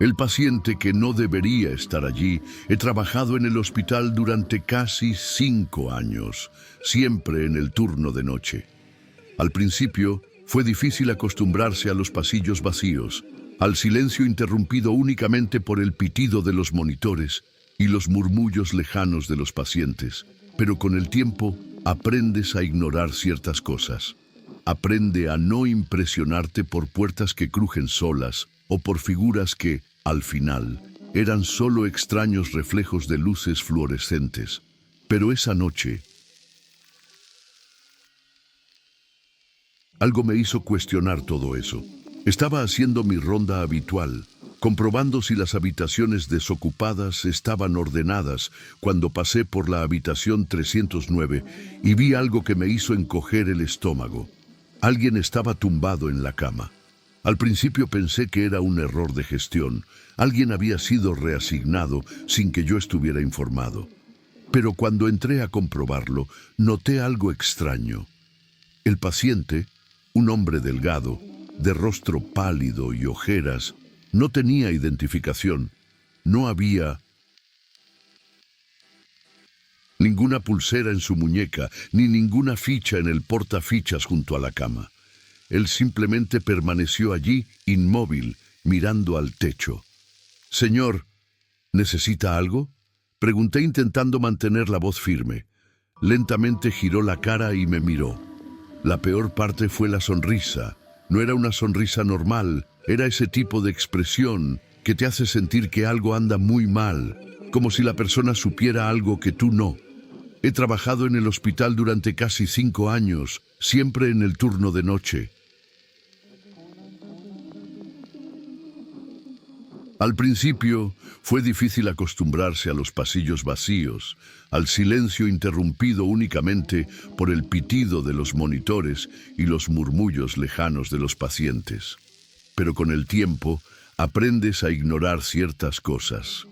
El paciente que no debería estar allí. He trabajado en el hospital durante casi 5 años, siempre en el turno de noche. Al principio, fue difícil acostumbrarse a los pasillos vacíos, al silencio interrumpido únicamente por el pitido de los monitores y los murmullos lejanos de los pacientes. Pero con el tiempo, aprendes a ignorar ciertas cosas. Aprende a no impresionarte por puertas que crujen solas o por figuras que, al final, eran solo extraños reflejos de luces fluorescentes. Pero esa noche, algo me hizo cuestionar todo eso. Estaba haciendo mi ronda habitual, comprobando si las habitaciones desocupadas estaban ordenadas, cuando pasé por la habitación 309 y vi algo que me hizo encoger el estómago. Alguien estaba tumbado en la cama. Al principio pensé que era un error de gestión. Alguien había sido reasignado sin que yo estuviera informado. Pero cuando entré a comprobarlo, noté algo extraño. El paciente, un hombre delgado, de rostro pálido y ojeras, no tenía identificación. No había ninguna pulsera en su muñeca, ni ninguna ficha en el portafichas junto a la cama. Él simplemente permaneció allí, inmóvil, mirando al techo. «Señor, ¿necesita algo?», pregunté intentando mantener la voz firme. Lentamente giró la cara y me miró. La peor parte fue la sonrisa. No era una sonrisa normal, era ese tipo de expresión que te hace sentir que algo anda muy mal, como si la persona supiera algo que tú no. He trabajado en el hospital durante casi 5 años, siempre en el turno de noche. Al principio, fue difícil acostumbrarse a los pasillos vacíos, al silencio interrumpido únicamente por el pitido de los monitores y los murmullos lejanos de los pacientes. Pero con el tiempo, aprendes a ignorar ciertas cosas.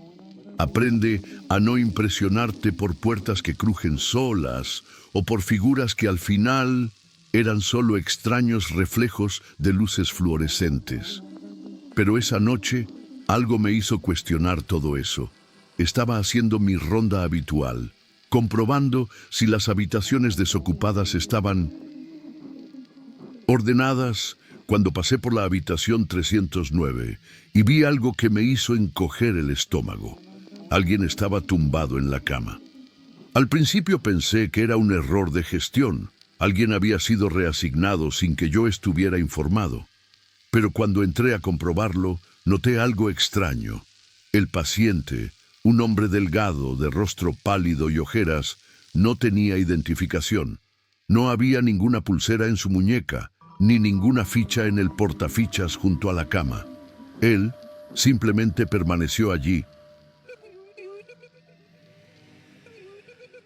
Aprende a no impresionarte por puertas que crujen solas o por figuras que al final eran solo extraños reflejos de luces fluorescentes. Pero esa noche, algo me hizo cuestionar todo eso. Estaba haciendo mi ronda habitual, comprobando si las habitaciones desocupadas estaban ordenadas, cuando pasé por la habitación 309 y vi algo que me hizo encoger el estómago. Alguien estaba tumbado en la cama. Al principio pensé que era un error de gestión. Alguien había sido reasignado sin que yo estuviera informado. Pero cuando entré a comprobarlo, noté algo extraño. El paciente, un hombre delgado, de rostro pálido y ojeras, no tenía identificación. No había ninguna pulsera en su muñeca, ni ninguna ficha en el portafichas junto a la cama. Él simplemente permaneció allí,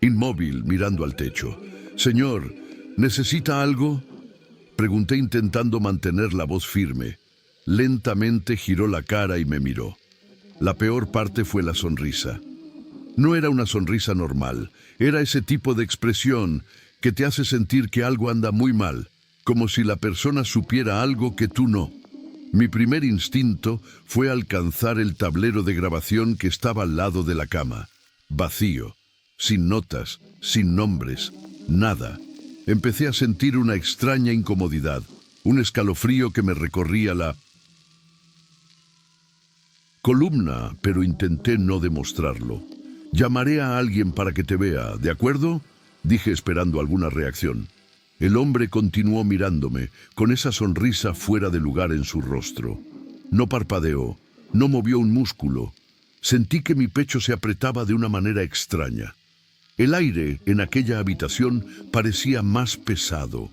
inmóvil, mirando al techo. «Señor, ¿necesita algo?», pregunté intentando mantener la voz firme. Lentamente giró la cara y me miró. La peor parte fue la sonrisa. No era una sonrisa normal, era ese tipo de expresión que te hace sentir que algo anda muy mal, como si la persona supiera algo que tú no. Mi primer instinto fue alcanzar el tablero de grabación que estaba al lado de la cama. Vacío, sin notas, sin nombres, nada. Empecé a sentir una extraña incomodidad, un escalofrío que me recorría la columna, pero intenté no demostrarlo. «Llamaré a alguien para que te vea, ¿de acuerdo?», dije esperando alguna reacción. El hombre continuó mirándome, con esa sonrisa fuera de lugar en su rostro. No parpadeó, no movió un músculo. Sentí que mi pecho se apretaba de una manera extraña. El aire en aquella habitación parecía más pesado.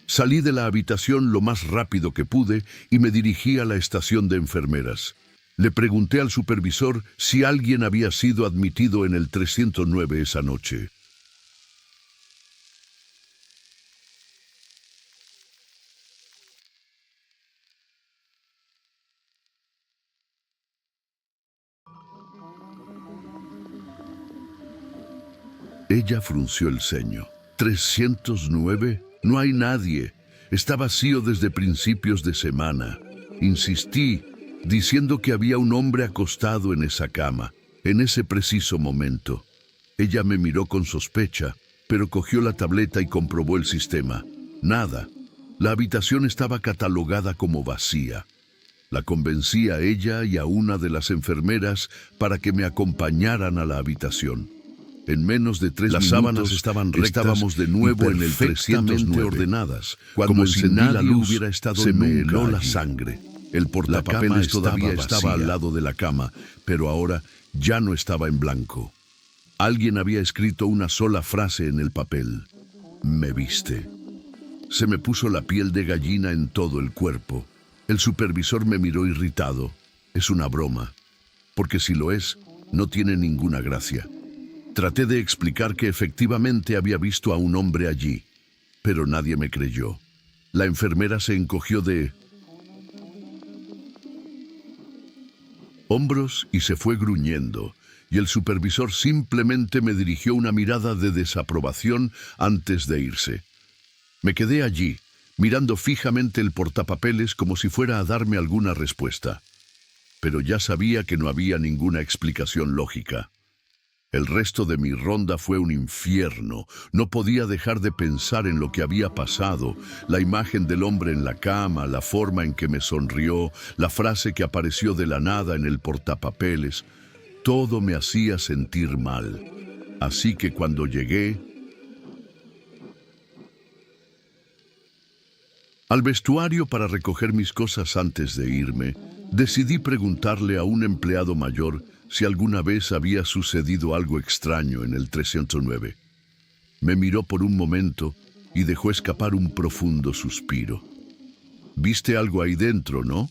Salí de la habitación lo más rápido que pude y me dirigí a la estación de enfermeras. Le pregunté al supervisor si alguien había sido admitido en el 309 esa noche. Ella frunció el ceño. «¿309? No hay nadie. Está vacío desde principios de semana». Insistí, diciendo que había un hombre acostado en esa cama, en ese preciso momento. Ella me miró con sospecha, pero cogió la tableta y comprobó el sistema. Nada. La habitación estaba catalogada como vacía. La convencí a ella y a una de las enfermeras para que me acompañaran a la habitación. En menos de 3 minutos, las sábanas estaban rectas, estábamos de nuevo en el 309, ordenadas. Cuando encendí la luz, hubiera estado se me heló la sangre. El portapapeles todavía estaba al lado de la cama, pero ahora ya no estaba en blanco. Alguien había escrito una sola frase en el papel: «Me viste». Se me puso la piel de gallina en todo el cuerpo. El supervisor me miró irritado. Es una broma, porque si lo es, no tiene ninguna gracia. Traté de explicar que efectivamente había visto a un hombre allí, pero nadie me creyó. La enfermera se encogió de hombros y se fue gruñendo, y el supervisor simplemente me dirigió una mirada de desaprobación antes de irse. Me quedé allí, mirando fijamente el portapapeles como si fuera a darme alguna respuesta. Pero ya sabía que no había ninguna explicación lógica. El resto de mi ronda fue un infierno. No podía dejar de pensar en lo que había pasado, la imagen del hombre en la cama, la forma en que me sonrió, la frase que apareció de la nada en el portapapeles. Todo me hacía sentir mal. Así que cuando llegué al vestuario para recoger mis cosas antes de irme, decidí preguntarle a un empleado mayor si alguna vez había sucedido algo extraño en el 309. Me miró por un momento y dejó escapar un profundo suspiro. «¿Viste algo ahí dentro, no?»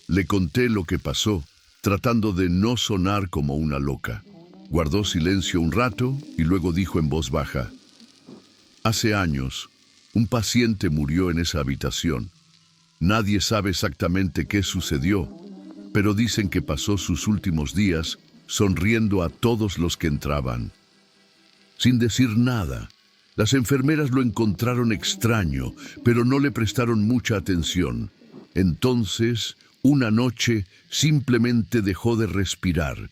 Le conté lo que pasó, tratando de no sonar como una loca. Guardó silencio un rato y luego dijo en voz baja: «Hace años, un paciente murió en esa habitación. Nadie sabe exactamente qué sucedió, pero dicen que pasó sus últimos días sonriendo a todos los que entraban. Sin decir nada, las enfermeras lo encontraron extraño, pero no le prestaron mucha atención. Entonces, una noche, simplemente dejó de respirar.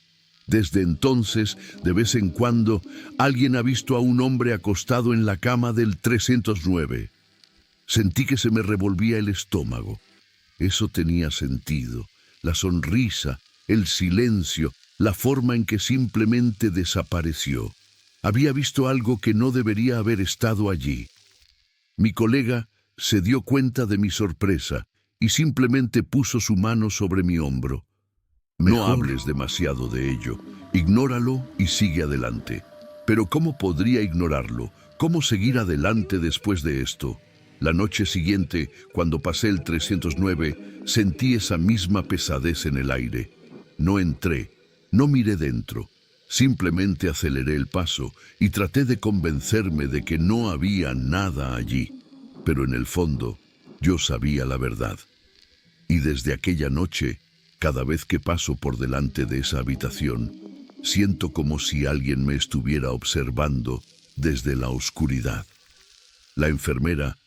Desde entonces, de vez en cuando, alguien ha visto a un hombre acostado en la cama del 309. Sentí que se me revolvía el estómago. Eso tenía sentido. La sonrisa, el silencio, la forma en que simplemente desapareció. Había visto algo que no debería haber estado allí. Mi colega se dio cuenta de mi sorpresa y simplemente puso su mano sobre mi hombro. No hables demasiado de ello. Ignóralo y sigue adelante. Pero ¿cómo podría ignorarlo? ¿Cómo seguir adelante después de esto? La noche siguiente, cuando pasé el 309, sentí esa misma pesadez en el aire. No entré, no miré dentro. Simplemente aceleré el paso y traté de convencerme de que no había nada allí. Pero en el fondo, yo sabía la verdad. Y desde aquella noche, cada vez que paso por delante de esa habitación, siento como si alguien me estuviera observando desde la oscuridad. La enfermera: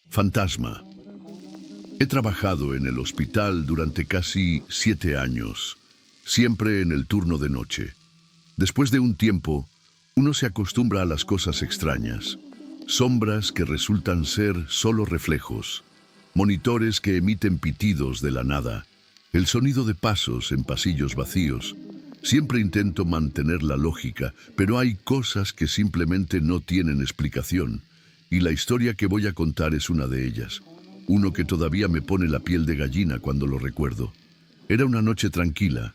fantasma. He trabajado en el hospital durante casi 7 años, siempre en el turno de noche. Después de un tiempo, uno se acostumbra a las cosas extrañas. Sombras que resultan ser solo reflejos. Monitores que emiten pitidos de la nada. El sonido de pasos en pasillos vacíos. Siempre intento mantener la lógica, pero hay cosas que simplemente no tienen explicación. Y la historia que voy a contar es una de ellas. Uno que todavía me pone la piel de gallina cuando lo recuerdo. Era una noche tranquila.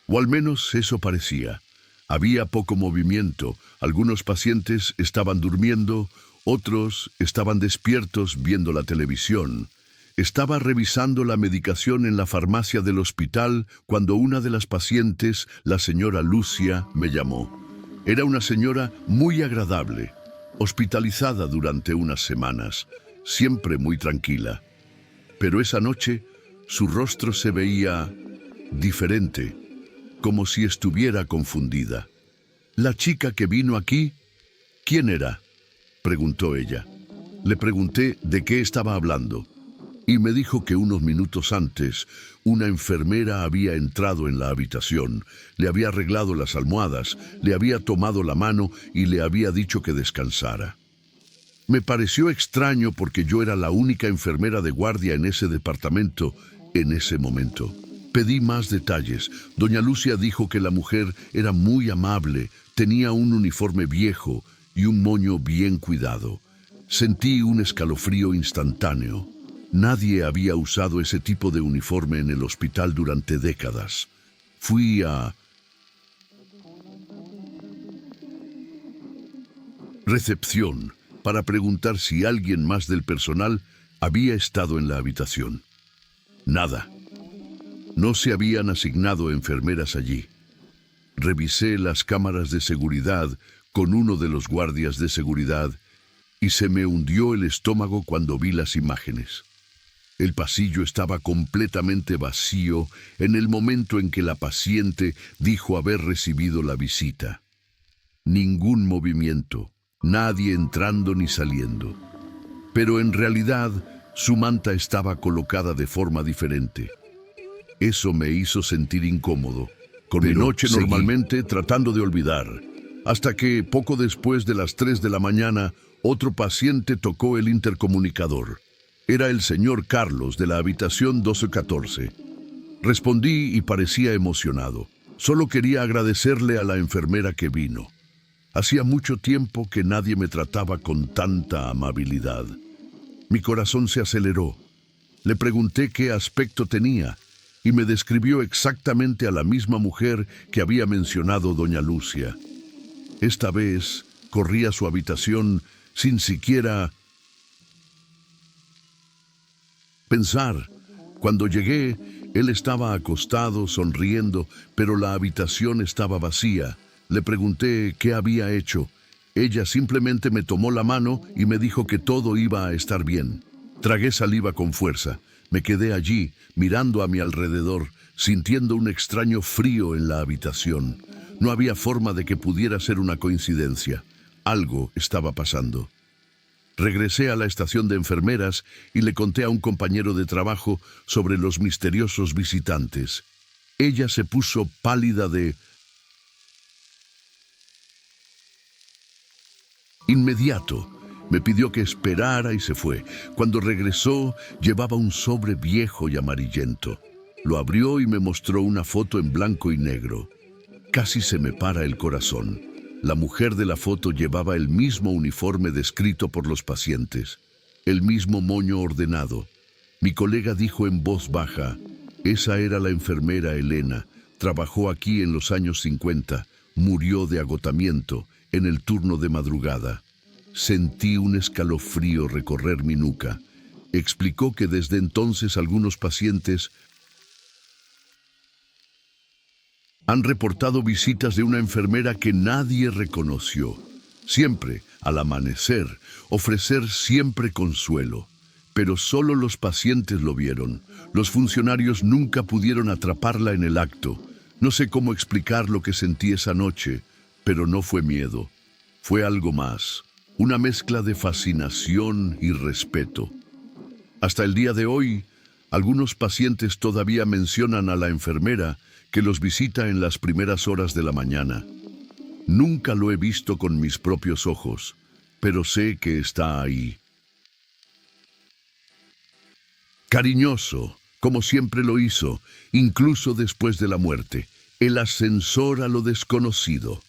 O al menos eso parecía. Había poco movimiento. Algunos pacientes estaban durmiendo, otros estaban despiertos viendo la televisión. Estaba revisando la medicación en la farmacia del hospital cuando una de las pacientes, la señora Lucia, me llamó. Era una señora muy agradable, hospitalizada durante unas semanas, siempre muy tranquila. Pero esa noche, su rostro se veía diferente, como si estuviera confundida. «¿La chica que vino aquí? ¿Quién era?», preguntó ella. Le pregunté de qué estaba hablando y me dijo que unos minutos antes una enfermera había entrado en la habitación, le había arreglado las almohadas, le había tomado la mano y le había dicho que descansara. Me pareció extraño porque yo era la única enfermera de guardia en ese departamento en ese momento. Pedí más detalles. Doña Lucia dijo que la mujer era muy amable, tenía un uniforme viejo y un moño bien cuidado. Sentí un escalofrío instantáneo. Nadie había usado ese tipo de uniforme en el hospital durante décadas. Fui a recepción para preguntar si alguien más del personal había estado en la habitación. Nada. No se habían asignado enfermeras allí. Revisé las cámaras de seguridad con uno de los guardias de seguridad y se me hundió el estómago cuando vi las imágenes. El pasillo estaba completamente vacío en el momento en que la paciente dijo haber recibido la visita. Ningún movimiento, nadie entrando ni saliendo. Pero en realidad, su manta estaba colocada de forma diferente. Eso me hizo sentir incómodo. Con mi noche normalmente tratando de olvidar, hasta que poco después de las 3 de la mañana, otro paciente tocó el intercomunicador. Era el señor Carlos de la habitación 1214. Respondí y parecía emocionado. Solo quería agradecerle a la enfermera que vino. Hacía mucho tiempo que nadie me trataba con tanta amabilidad. Mi corazón se aceleró. Le pregunté qué aspecto tenía y me describió exactamente a la misma mujer que había mencionado doña Lucia. Esta vez corrí a su habitación sin siquiera pensar. Cuando llegué, él estaba acostado, sonriendo, pero la habitación estaba vacía. Le pregunté qué había hecho. Ella simplemente me tomó la mano y me dijo que todo iba a estar bien. Tragué saliva con fuerza. Me quedé allí, mirando a mi alrededor, sintiendo un extraño frío en la habitación. No había forma de que pudiera ser una coincidencia. Algo estaba pasando. Regresé a la estación de enfermeras y le conté a un compañero de trabajo sobre los misteriosos visitantes. Ella se puso pálida de inmediato. Me pidió que esperara y se fue. Cuando regresó, llevaba un sobre viejo y amarillento. Lo abrió y me mostró una foto en blanco y negro. Casi se me para el corazón. La mujer de la foto llevaba el mismo uniforme descrito por los pacientes, el mismo moño ordenado. Mi colega dijo en voz baja, esa era la enfermera Elena, trabajó aquí en los años 50, murió de agotamiento en el turno de madrugada. Sentí un escalofrío recorrer mi nuca. Explicó que desde entonces algunos pacientes han reportado visitas de una enfermera que nadie reconoció. Siempre, al amanecer, ofrecer siempre consuelo. Pero solo los pacientes lo vieron. Los funcionarios nunca pudieron atraparla en el acto. No sé cómo explicar lo que sentí esa noche, pero no fue miedo. Fue algo más. Una mezcla de fascinación y respeto. Hasta el día de hoy, algunos pacientes todavía mencionan a la enfermera que los visita en las primeras horas de la mañana. Nunca lo he visto con mis propios ojos, pero sé que está ahí. Cariñoso, como siempre lo hizo, incluso después de la muerte. El ascensor a lo desconocido.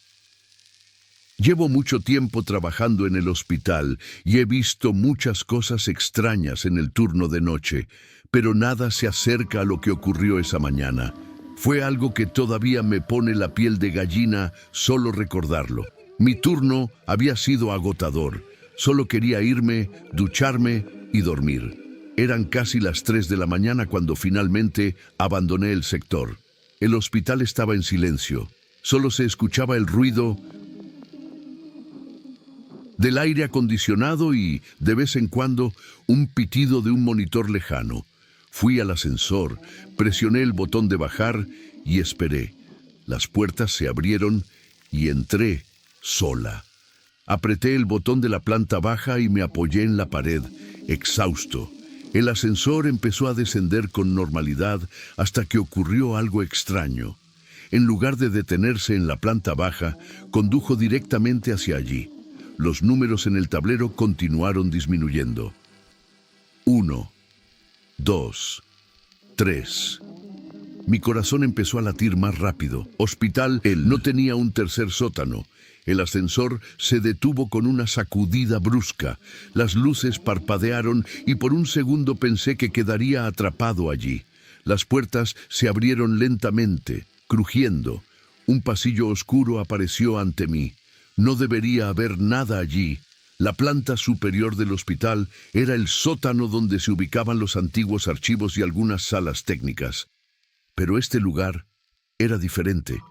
Llevo mucho tiempo trabajando en el hospital y he visto muchas cosas extrañas en el turno de noche, pero nada se acerca a lo que ocurrió esa mañana. Fue algo que todavía me pone la piel de gallina solo recordarlo. Mi turno había sido agotador. Solo quería irme, ducharme y dormir. Eran casi las 3 de la mañana cuando finalmente abandoné el sector. El hospital estaba en silencio. Solo se escuchaba el ruido del aire acondicionado y, de vez en cuando, un pitido de un monitor lejano. Fui al ascensor, presioné el botón de bajar y esperé. Las puertas se abrieron y entré sola. Apreté el botón de la planta baja y me apoyé en la pared, exhausto. El ascensor empezó a descender con normalidad hasta que ocurrió algo extraño. En lugar de detenerse en la planta baja, condujo directamente hacia allí. Los números en el tablero continuaron disminuyendo. 1, 2, 3. Mi corazón empezó a latir más rápido. Hospital, él no tenía un tercer sótano. El ascensor se detuvo con una sacudida brusca. Las luces parpadearon y por un segundo pensé que quedaría atrapado allí. Las puertas se abrieron lentamente, crujiendo. Un pasillo oscuro apareció ante mí. No debería haber nada allí. La planta superior del hospital era el sótano donde se ubicaban los antiguos archivos y algunas salas técnicas. Pero este lugar era diferente.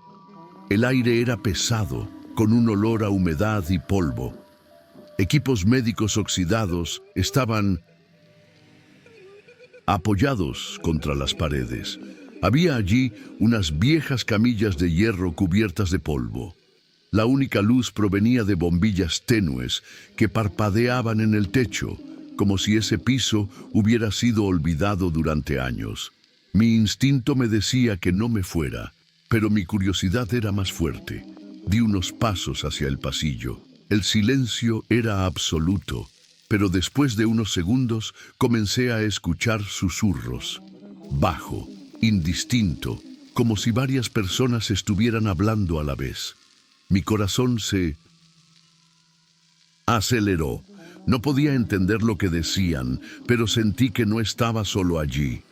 El aire era pesado, con un olor a humedad y polvo. Equipos médicos oxidados estaban apoyados contra las paredes. Había allí unas viejas camillas de hierro cubiertas de polvo. La única luz provenía de bombillas tenues que parpadeaban en el techo, como si ese piso hubiera sido olvidado durante años. Mi instinto me decía que no me fuera, pero mi curiosidad era más fuerte. Di unos pasos hacia el pasillo. El silencio era absoluto, pero después de unos segundos comencé a escuchar susurros. Bajo, indistinto, como si varias personas estuvieran hablando a la vez. Mi corazón se aceleró. No podía entender lo que decían, pero sentí que no estaba solo allí.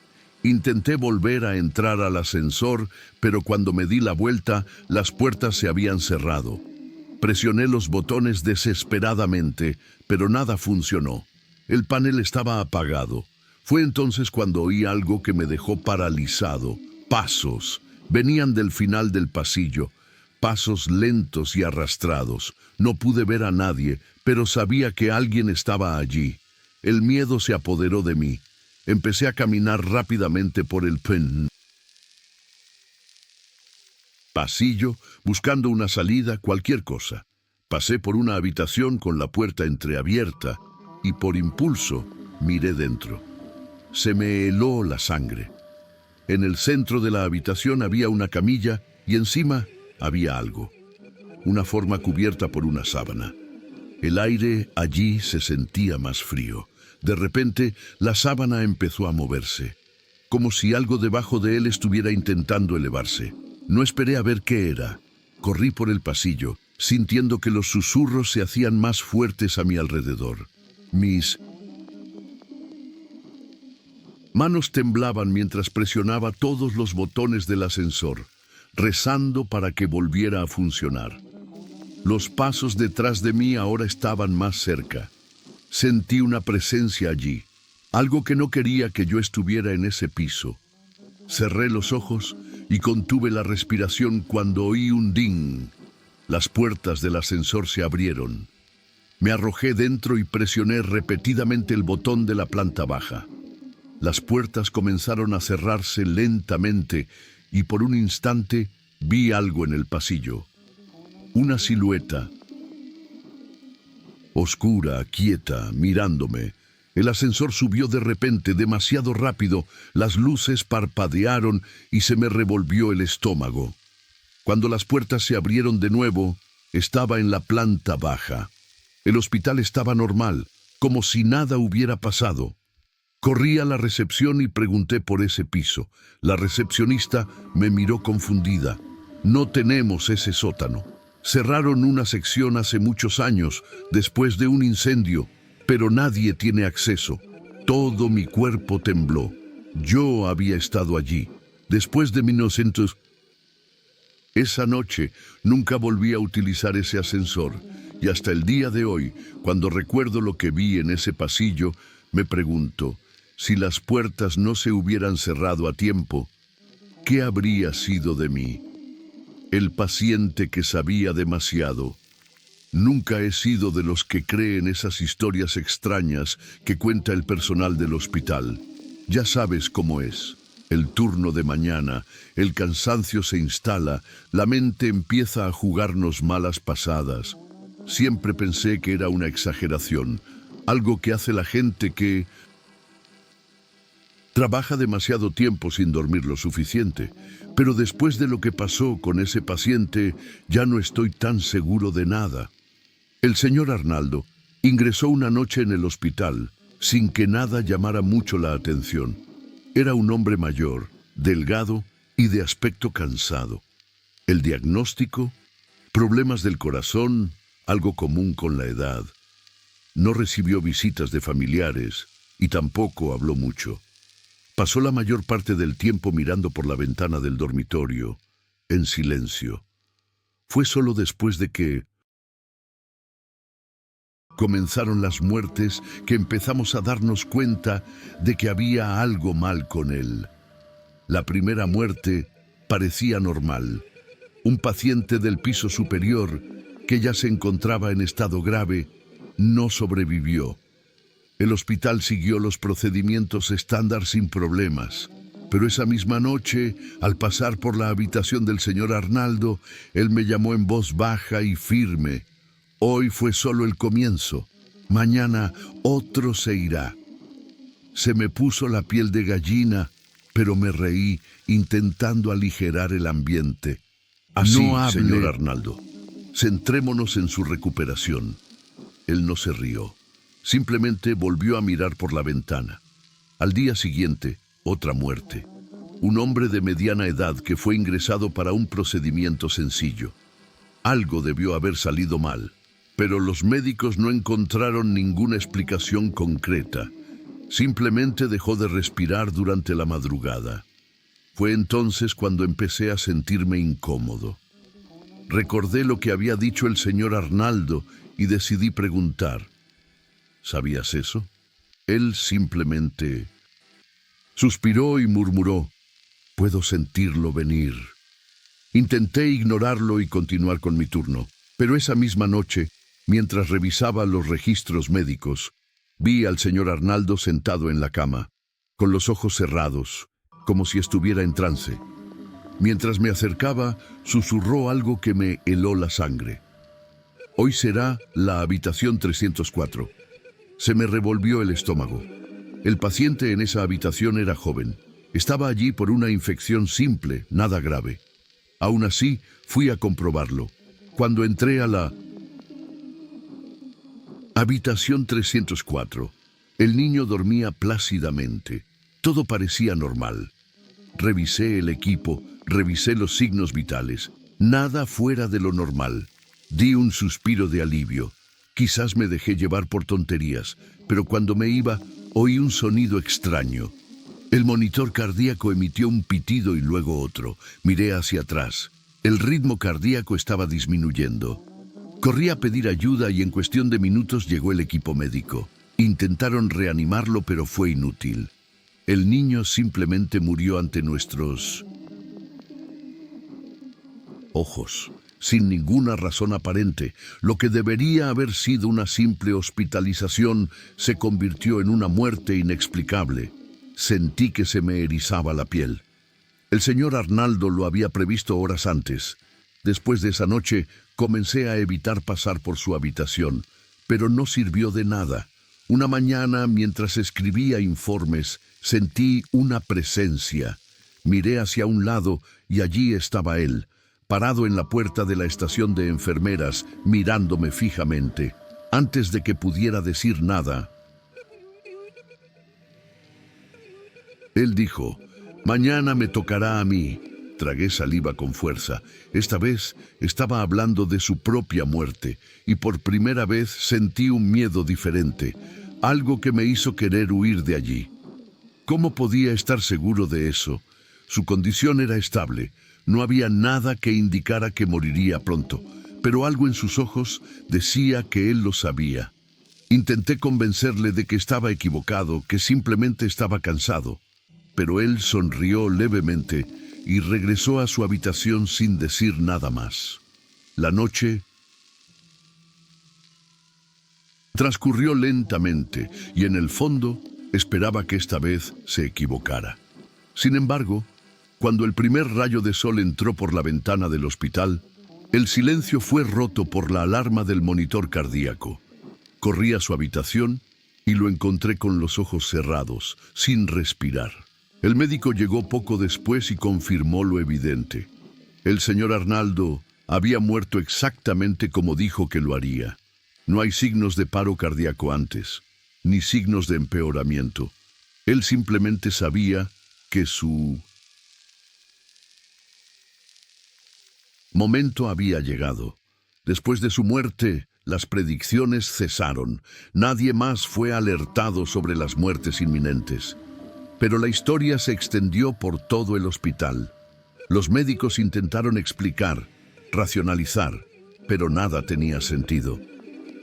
Intenté volver a entrar al ascensor, pero cuando me di la vuelta, las puertas se habían cerrado. Presioné los botones desesperadamente, pero nada funcionó. El panel estaba apagado. Fue entonces cuando oí algo que me dejó paralizado. Pasos. Venían del final del pasillo. Pasos lentos y arrastrados. No pude ver a nadie, pero sabía que alguien estaba allí. El miedo se apoderó de mí. Empecé a caminar rápidamente por el pasillo, buscando una salida, cualquier cosa. Pasé por una habitación con la puerta entreabierta y por impulso miré dentro. Se me heló la sangre. En el centro de la habitación había una camilla y encima había algo. Una forma cubierta por una sábana. El aire allí se sentía más frío. De repente, la sábana empezó a moverse, como si algo debajo de él estuviera intentando elevarse. No esperé a ver qué era. Corrí por el pasillo, sintiendo que los susurros se hacían más fuertes a mi alrededor. Mis manos temblaban mientras presionaba todos los botones del ascensor, rezando para que volviera a funcionar. Los pasos detrás de mí ahora estaban más cerca. Sentí una presencia allí, algo que no quería que yo estuviera en ese piso. Cerré los ojos y contuve la respiración cuando oí un ding. Las puertas del ascensor se abrieron. Me arrojé dentro y presioné repetidamente el botón de la planta baja. Las puertas comenzaron a cerrarse lentamente y por un instante vi algo en el pasillo. Una silueta, oscura, quieta, mirándome. El ascensor subió de repente, demasiado rápido, las luces parpadearon y se me revolvió el estómago. Cuando las puertas se abrieron de nuevo, estaba en la planta baja. El hospital estaba normal, como si nada hubiera pasado. Corrí a la recepción y pregunté por ese piso. La recepcionista me miró confundida. No tenemos ese sótano. Cerraron una sección hace muchos años, después de un incendio, pero nadie tiene acceso. Todo mi cuerpo tembló. Yo había estado allí. Después de 1900... Esa noche nunca volví a utilizar ese ascensor, y hasta el día de hoy, cuando recuerdo lo que vi en ese pasillo, me pregunto, si las puertas no se hubieran cerrado a tiempo, ¿qué habría sido de mí? El paciente que sabía demasiado. Nunca he sido de los que creen esas historias extrañas que cuenta el personal del hospital. Ya sabes cómo es. El turno de mañana, el cansancio se instala, la mente empieza a jugarnos malas pasadas. Siempre pensé que era una exageración, algo que hace la gente que trabaja demasiado tiempo sin dormir lo suficiente. Pero después de lo que pasó con ese paciente, ya no estoy tan seguro de nada. El señor Arnaldo ingresó una noche en el hospital sin que nada llamara mucho la atención. Era un hombre mayor, delgado y de aspecto cansado. El diagnóstico: problemas del corazón, algo común con la edad. No recibió visitas de familiares y tampoco habló mucho. Pasó la mayor parte del tiempo mirando por la ventana del dormitorio, en silencio. Fue solo después de que comenzaron las muertes que empezamos a darnos cuenta de que había algo mal con él. La primera muerte parecía normal. Un paciente del piso superior, que ya se encontraba en estado grave, no sobrevivió. El hospital siguió los procedimientos estándar sin problemas. Pero esa misma noche, al pasar por la habitación del señor Arnaldo, él me llamó en voz baja y firme. Hoy fue solo el comienzo. Mañana otro se irá. Se me puso la piel de gallina, pero me reí intentando aligerar el ambiente. Así, no hable, señor Arnaldo. Centrémonos en su recuperación. Él no se rió. Simplemente volvió a mirar por la ventana. Al día siguiente, otra muerte. Un hombre de mediana edad que fue ingresado para un procedimiento sencillo. Algo debió haber salido mal, pero los médicos no encontraron ninguna explicación concreta. Simplemente dejó de respirar durante la madrugada. Fue entonces cuando empecé a sentirme incómodo. Recordé lo que había dicho el señor Arnaldo y decidí preguntar. ¿Sabías eso? Él simplemente suspiró y murmuró: puedo sentirlo venir. Intenté ignorarlo y continuar con mi turno, pero esa misma noche, mientras revisaba los registros médicos, vi al señor Arnaldo sentado en la cama, con los ojos cerrados, como si estuviera en trance. Mientras me acercaba, susurró algo que me heló la sangre. Hoy será la habitación 304. Se me revolvió el estómago. El paciente en esa habitación era joven. Estaba allí por una infección simple, nada grave. Aún así, fui a comprobarlo. Cuando entré a la habitación 304, el niño dormía plácidamente. Todo parecía normal. Revisé el equipo, revisé los signos vitales. Nada fuera de lo normal. Di un suspiro de alivio. Quizás me dejé llevar por tonterías, pero cuando me iba, oí un sonido extraño. El monitor cardíaco emitió un pitido y luego otro. Miré hacia atrás. El ritmo cardíaco estaba disminuyendo. Corrí a pedir ayuda y en cuestión de minutos llegó el equipo médico. Intentaron reanimarlo, pero fue inútil. El niño simplemente murió ante nuestros ojos, sin ninguna razón aparente. Lo que debería haber sido una simple hospitalización se convirtió en una muerte inexplicable. Sentí que se me erizaba la piel. El señor Arnaldo lo había previsto horas antes. Después de esa noche, comencé a evitar pasar por su habitación, pero no sirvió de nada. Una mañana, mientras escribía informes, sentí una presencia. Miré hacia un lado y allí estaba él, parado en la puerta de la estación de enfermeras, mirándome fijamente. Antes de que pudiera decir nada, él dijo: mañana me tocará a mí. Tragué saliva con fuerza. Esta vez estaba hablando de su propia muerte, y por primera vez sentí un miedo diferente, algo que me hizo querer huir de allí. ¿Cómo podía estar seguro de eso? Su condición era estable. No había nada que indicara que moriría pronto, pero algo en sus ojos decía que él lo sabía. Intenté convencerle de que estaba equivocado, que simplemente estaba cansado, pero él sonrió levemente y regresó a su habitación sin decir nada más. La noche transcurrió lentamente y en el fondo esperaba que esta vez se equivocara. Sin embargo, cuando el primer rayo de sol entró por la ventana del hospital, El silencio fue roto por la alarma del monitor cardíaco. Corrí a su habitación y lo encontré con los ojos cerrados, sin respirar. El médico llegó poco después y confirmó lo evidente. El señor Arnaldo había muerto exactamente como dijo que lo haría. No hay signos de paro cardíaco antes, ni signos de empeoramiento. Él simplemente sabía que su momento había llegado. Después de su muerte, las predicciones cesaron. Nadie más fue alertado sobre las muertes inminentes. Pero la historia se extendió por todo el hospital. Los médicos intentaron explicar, racionalizar, pero nada tenía sentido.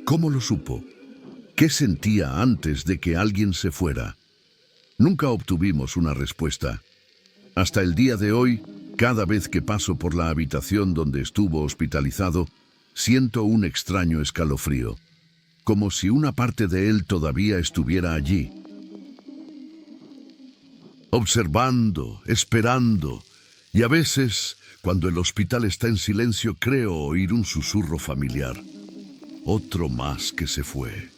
¿Cómo lo supo? ¿Qué sentía antes de que alguien se fuera? Nunca obtuvimos una respuesta. Hasta el día de hoy, cada vez que paso por la habitación donde estuvo hospitalizado, siento un extraño escalofrío, como si una parte de él todavía estuviera allí. Observando, esperando, y a veces, cuando el hospital está en silencio, creo oír un susurro familiar. Otro más que se fue.